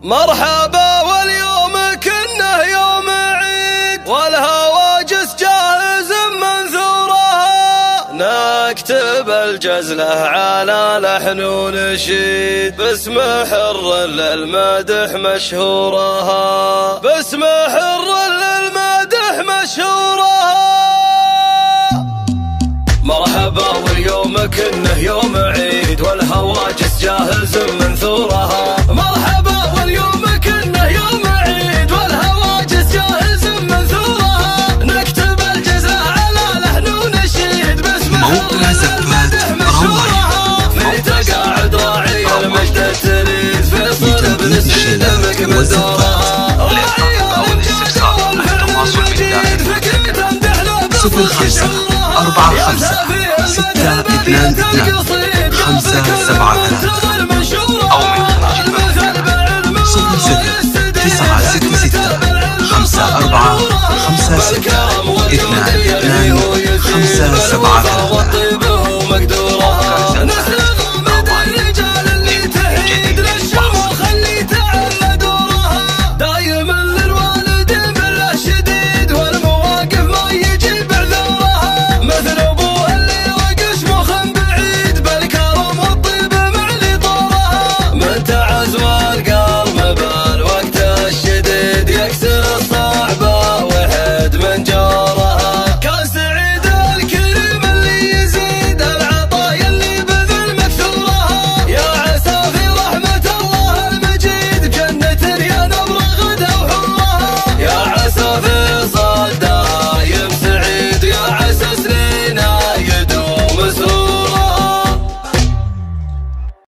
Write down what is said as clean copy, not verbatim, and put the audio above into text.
مرحبا واليوم كنه يوم عيد، والهواجس جاهز منثورها، نكتب الجزلة على لحن ونشيد، باسم حر للمدح مشهورها، باسم حر للمدح مشهورها. مرحبا واليوم كنه يوم عيد، والهواجس جاهز منثورها، مرحبا واليوم كنه يوم عيد، والهواجس جاهز منثورها، نكتب الجزاء على لحن ونشيد، باسم حر للمدح مشهورها، في تقاعد راعي المجد التريد، فيصل بن سعيد مقمد دورها، راعي المجد والفعل المجيد، فكرة تمدح له بفخر 45 6 2 2 5 7 3 أو من خارج البلد 0 9 6 6 5 4 5 6 2 2 5 7 3.